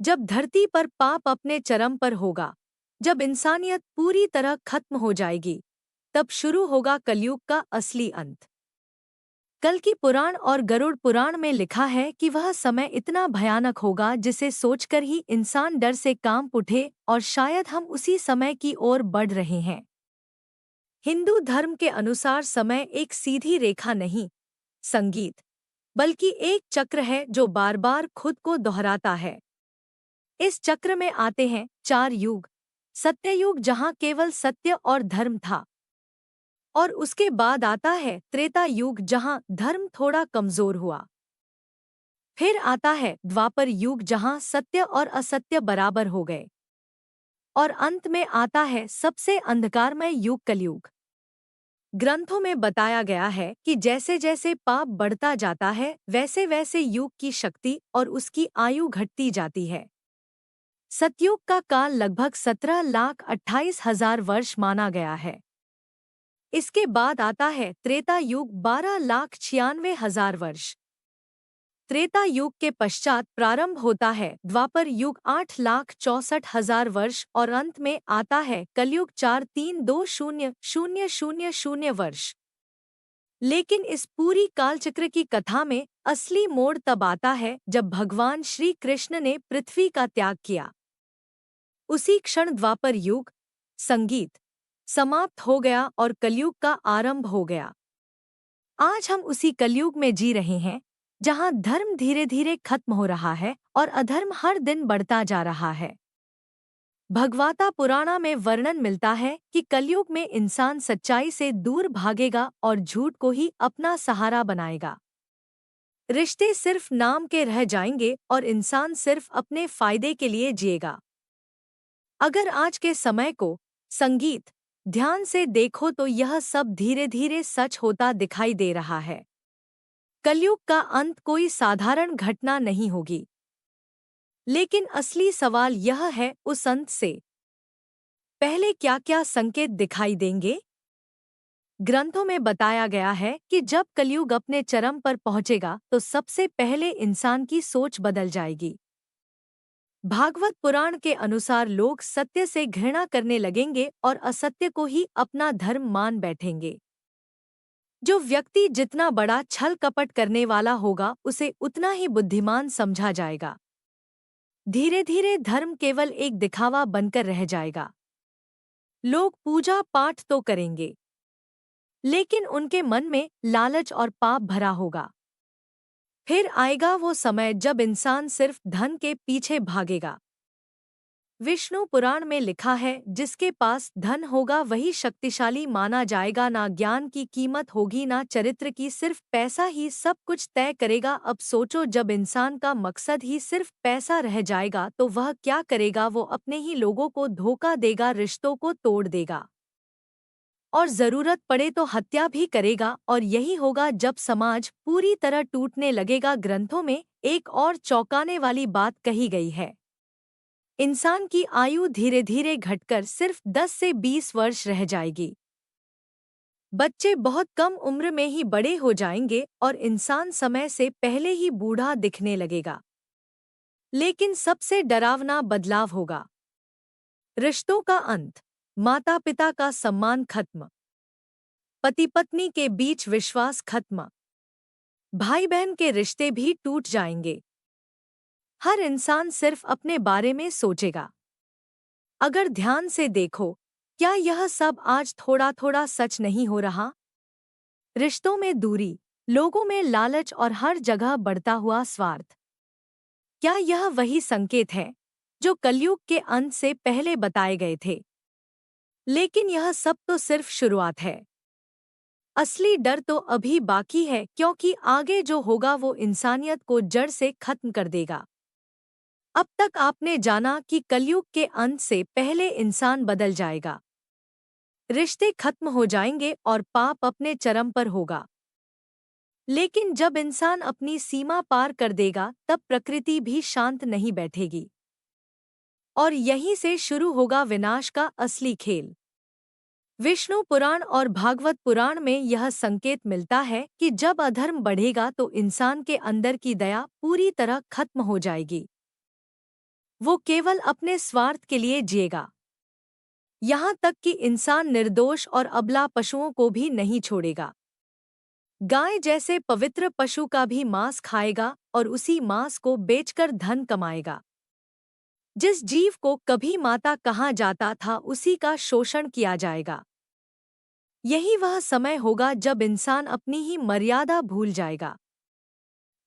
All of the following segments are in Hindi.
जब धरती पर पाप अपने चरम पर होगा, जब इंसानियत पूरी तरह खत्म हो जाएगी, तब शुरू होगा कलयुग का असली अंत। कल की पुराण और गरुड़ पुराण में लिखा है कि वह समय इतना भयानक होगा जिसे सोचकर ही इंसान डर से कांप उठे और शायद हम उसी समय की ओर बढ़ रहे हैं। हिंदू धर्म के अनुसार समय एक सीधी रेखा नहीं, संगीत, बल्कि एक चक्र है जो बार बार खुद को दोहराता है। इस चक्र में आते हैं चार युग। सत्ययुग जहां केवल सत्य और धर्म था, और उसके बाद आता है त्रेता युग जहां धर्म थोड़ा कमजोर हुआ। फिर आता है द्वापर युग जहां सत्य और असत्य बराबर हो गए। और अंत में आता है सबसे अंधकारमय युग कलयुग। ग्रंथों में बताया गया है कि जैसे जैसे पाप बढ़ता जाता है वैसे वैसे युग की शक्ति और उसकी आयु घटती जाती है। सतयुग का काल लगभग 17,28,000 वर्ष माना गया है। इसके बाद आता है त्रेता युग 12,96,000 वर्ष। त्रेता युग के पश्चात प्रारंभ होता है द्वापर युग 8,64,000 वर्ष और अंत में आता है कलयुग 4,3,2,0,0,0 वर्ष। लेकिन इस पूरी कालचक्र की कथा में असली मोड़ तब आता है जब भगवान श्री कृष्ण ने पृथ्वी का त्याग किया। उसी क्षण द्वापर युग, संगीत, समाप्त हो गया और कलयुग का आरंभ हो गया। आज हम उसी कलयुग में जी रहे हैं जहां धर्म धीरे धीरे खत्म हो रहा है और अधर्म हर दिन बढ़ता जा रहा है। भगवता पुराणा में वर्णन मिलता है कि कलयुग में इंसान सच्चाई से दूर भागेगा और झूठ को ही अपना सहारा बनाएगा। रिश्ते सिर्फ नाम के रह जाएंगे और इंसान सिर्फ अपने फायदे के लिए जिएगा। अगर आज के समय को, संगीत, ध्यान से देखो तो यह सब धीरे धीरे सच होता दिखाई दे रहा है। कलयुग का अंत कोई साधारण घटना नहीं होगी। लेकिन असली सवाल यह है, उस अंत से पहले क्या क्या संकेत दिखाई देंगे? ग्रंथों में बताया गया है कि जब कलयुग अपने चरम पर पहुंचेगा तो सबसे पहले इंसान की सोच बदल जाएगी। भागवत पुराण के अनुसार लोग सत्य से घृणा करने लगेंगे और असत्य को ही अपना धर्म मान बैठेंगे। जो व्यक्ति जितना बड़ा छल कपट करने वाला होगा उसे उतना ही बुद्धिमान समझा जाएगा। धीरे धीरे धर्म केवल एक दिखावा बनकर रह जाएगा। लोग पूजा पाठ तो करेंगे, लेकिन उनके मन में लालच और पाप भरा होगा। फिर आएगा वो समय जब इंसान सिर्फ धन के पीछे भागेगा। विष्णु पुराण में लिखा है, जिसके पास धन होगा वही शक्तिशाली माना जाएगा, ना ज्ञान की कीमत होगी ना चरित्र की, सिर्फ पैसा ही सब कुछ तय करेगा। अब सोचो, जब इंसान का मकसद ही सिर्फ पैसा रह जाएगा तो वह क्या करेगा? वो अपने ही लोगों को धोखा देगा, रिश्तों को तोड़ देगा और जरूरत पड़े तो हत्या भी करेगा। और यही होगा जब समाज पूरी तरह टूटने लगेगा। ग्रंथों में एक और चौंकाने वाली बात कही गई है। इंसान की आयु धीरे धीरे घटकर सिर्फ 10 से 20 वर्ष रह जाएगी। बच्चे बहुत कम उम्र में ही बड़े हो जाएंगे और इंसान समय से पहले ही बूढ़ा दिखने लगेगा। लेकिन सबसे डरावना बदलाव होगा रिश्तों का अंत। माता पिता का सम्मान खत्म, पति पत्नी के बीच विश्वास खत्म, भाई बहन के रिश्ते भी टूट जाएंगे। हर इंसान सिर्फ अपने बारे में सोचेगा। अगर ध्यान से देखो, क्या यह सब आज थोड़ा थोड़ा सच नहीं हो रहा? रिश्तों में दूरी, लोगों में लालच और हर जगह बढ़ता हुआ स्वार्थ। क्या यह वही संकेत है जो कलयुग के अंत से पहले बताए गए थे? लेकिन यह सब तो सिर्फ शुरुआत है। असली डर तो अभी बाकी है, क्योंकि आगे जो होगा वो इंसानियत को जड़ से खत्म कर देगा। अब तक आपने जाना कि कलयुग के अंत से पहले इंसान बदल जाएगा, रिश्ते खत्म हो जाएंगे और पाप अपने चरम पर होगा। लेकिन जब इंसान अपनी सीमा पार कर देगा तब प्रकृति भी शांत नहीं बैठेगी और यहीं से शुरू होगा विनाश का असली खेल। विष्णु पुराण और भागवत पुराण में यह संकेत मिलता है कि जब अधर्म बढ़ेगा तो इंसान के अंदर की दया पूरी तरह खत्म हो जाएगी। वो केवल अपने स्वार्थ के लिए जिएगा। यहाँ तक कि इंसान निर्दोष और अबला पशुओं को भी नहीं छोड़ेगा। गाय जैसे पवित्र पशु का भी मांस खाएगा और उसी मांस को बेचकर धन कमाएगा। जिस जीव को कभी माता कहा जाता था उसी का शोषण किया जाएगा। यही वह समय होगा जब इंसान अपनी ही मर्यादा भूल जाएगा।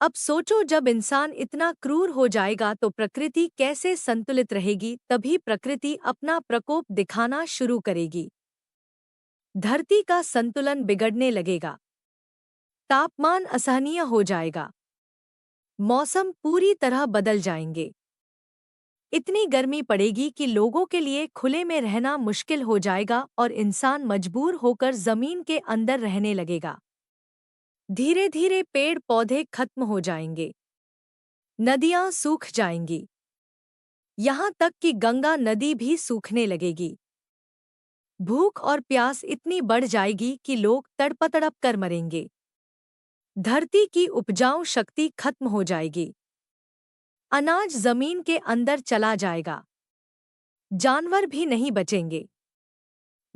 अब सोचो, जब इंसान इतना क्रूर हो जाएगा तो प्रकृति कैसे संतुलित रहेगी। तभी प्रकृति अपना प्रकोप दिखाना शुरू करेगी। धरती का संतुलन बिगड़ने लगेगा। तापमान असहनीय हो जाएगा। मौसम पूरी तरह बदल जाएंगे। इतनी गर्मी पड़ेगी कि लोगों के लिए खुले में रहना मुश्किल हो जाएगा और इंसान मजबूर होकर जमीन के अंदर रहने लगेगा। धीरे धीरे पेड़ पौधे खत्म हो जाएंगे। नदियां सूख जाएंगी। यहाँ तक कि गंगा नदी भी सूखने लगेगी। भूख और प्यास इतनी बढ़ जाएगी कि लोग तड़प कर मरेंगे। धरती की उपजाऊ शक्ति खत्म हो जाएगी। अनाज जमीन के अंदर चला जाएगा। जानवर भी नहीं बचेंगे।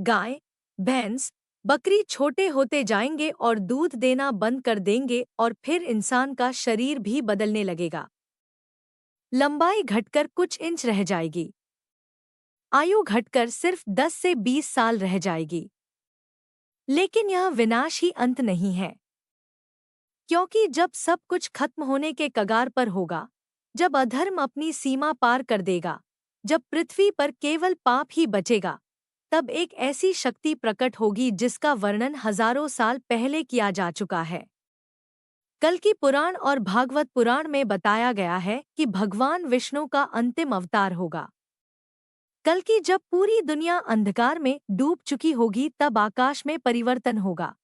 गाय, भैंस, बकरी छोटे होते जाएंगे और दूध देना बंद कर देंगे और फिर इंसान का शरीर भी बदलने लगेगा। लंबाई घटकर कुछ इंच रह जाएगी। आयु घटकर सिर्फ 10 से 20 साल रह जाएगी। लेकिन यह विनाश ही अंत नहीं है, क्योंकि जब सब कुछ खत्म होने के कगार पर होगा, जब अधर्म अपनी सीमा पार कर देगा, जब पृथ्वी पर केवल पाप ही बचेगा, तब एक ऐसी शक्ति प्रकट होगी जिसका वर्णन हजारों साल पहले किया जा चुका है। कल्कि पुराण और भागवत पुराण में बताया गया है कि भगवान विष्णु का अंतिम अवतार होगा। कल्कि जब पूरी दुनिया अंधकार में डूब चुकी होगी तब आकाश में परिवर्तन होगा।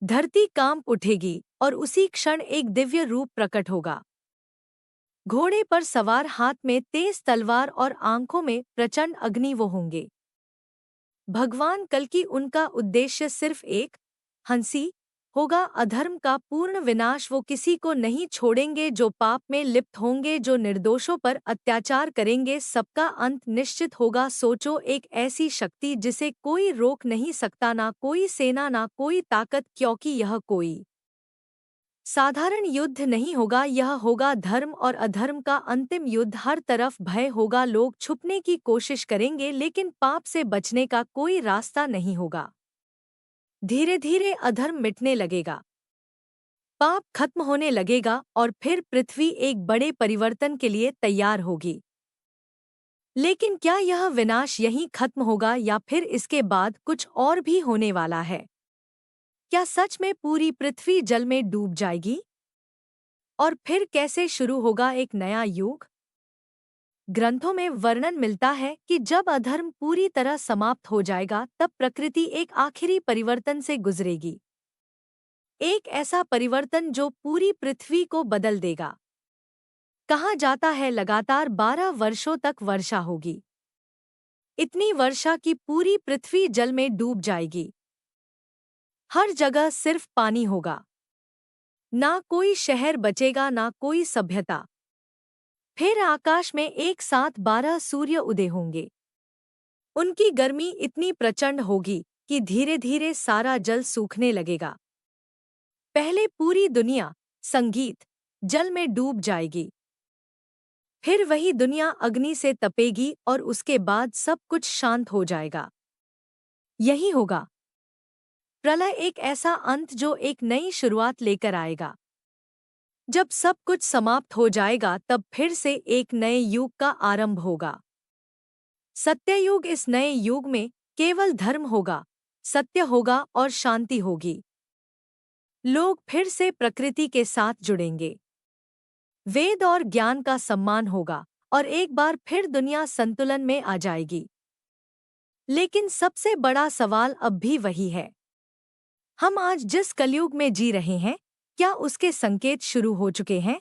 धरती कांप उठेगी और उसी क्षण एक दिव्य रूप प्रकट होगा। घोड़े पर सवार, हाथ में तेज तलवार और आंखों में प्रचंड अग्नि वो होंगे। भगवान कल्कि, उनका उद्देश्य सिर्फ एक हंसी होगा, अधर्म का पूर्ण विनाश। वो किसी को नहीं छोड़ेंगे जो पाप में लिप्त होंगे, जो निर्दोषों पर अत्याचार करेंगे, सबका अंत निश्चित होगा। सोचो, एक ऐसी शक्ति जिसे कोई रोक नहीं सकता, ना कोई सेना ना कोई ताकत, क्योंकि यह कोई साधारण युद्ध नहीं होगा, यह होगा धर्म और अधर्म का अंतिम युद्ध। हर तरफ भय होगा, लोग छुपने की कोशिश करेंगे लेकिन पाप से बचने का कोई रास्ता नहीं होगा। धीरे धीरे अधर्म मिटने लगेगा, पाप खत्म होने लगेगा और फिर पृथ्वी एक बड़े परिवर्तन के लिए तैयार होगी। लेकिन क्या यह विनाश यहीं खत्म होगा या फिर इसके बाद कुछ और भी होने वाला है? क्या सच में पूरी पृथ्वी जल में डूब जाएगी? और फिर कैसे शुरू होगा एक नया युग? ग्रंथों में वर्णन मिलता है कि जब अधर्म पूरी तरह समाप्त हो जाएगा तब प्रकृति एक आखिरी परिवर्तन से गुजरेगी। एक ऐसा परिवर्तन जो पूरी पृथ्वी को बदल देगा। कहा जाता है लगातार 12 वर्षों तक वर्षा होगी। इतनी वर्षा कि पूरी पृथ्वी जल में डूब जाएगी। हर जगह सिर्फ पानी होगा। ना कोई शहर बचेगा, ना कोई सभ्यता। फिर आकाश में एक साथ 12 सूर्य उदय होंगे। उनकी गर्मी इतनी प्रचंड होगी कि धीरे धीरे सारा जल सूखने लगेगा। पहले पूरी दुनिया संगीत जल में डूब जाएगी। फिर वही दुनिया अग्नि से तपेगी और उसके बाद सब कुछ शांत हो जाएगा। यही होगा प्रलय, एक ऐसा अंत जो एक नई शुरुआत लेकर आएगा। जब सब कुछ समाप्त हो जाएगा तब फिर से एक नए युग का आरंभ होगा। सत्ययुग। इस नए युग में केवल धर्म होगा, सत्य होगा और शांति होगी। लोग फिर से प्रकृति के साथ जुड़ेंगे। वेद और ज्ञान का सम्मान होगा और एक बार फिर दुनिया संतुलन में आ जाएगी। लेकिन सबसे बड़ा सवाल अब भी वही है, हम आज जिस कलयुग में जी रहे हैं, क्या उसके संकेत शुरू हो चुके हैं?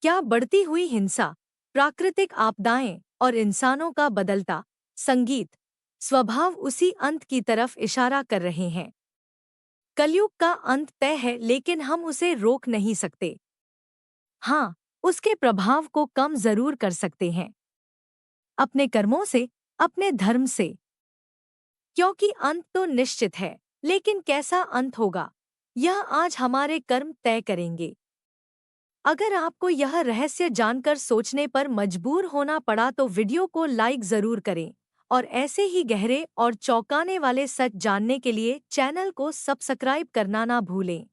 क्या बढ़ती हुई हिंसा, प्राकृतिक आपदाएं और इंसानों का बदलता संगीत स्वभाव उसी अंत की तरफ इशारा कर रहे हैं? कलयुग का अंत तय है, लेकिन हम उसे रोक नहीं सकते। हाँ, उसके प्रभाव को कम जरूर कर सकते हैं, अपने कर्मों से, अपने धर्म से। क्योंकि अंत तो निश्चित है, लेकिन कैसा अंत होगा, यह आज हमारे कर्म तय करेंगे। अगर आपको यह रहस्य जानकर सोचने पर मजबूर होना पड़ा तो वीडियो को लाइक जरूर करें और ऐसे ही गहरे और चौंकाने वाले सच जानने के लिए चैनल को सब्सक्राइब करना ना भूलें।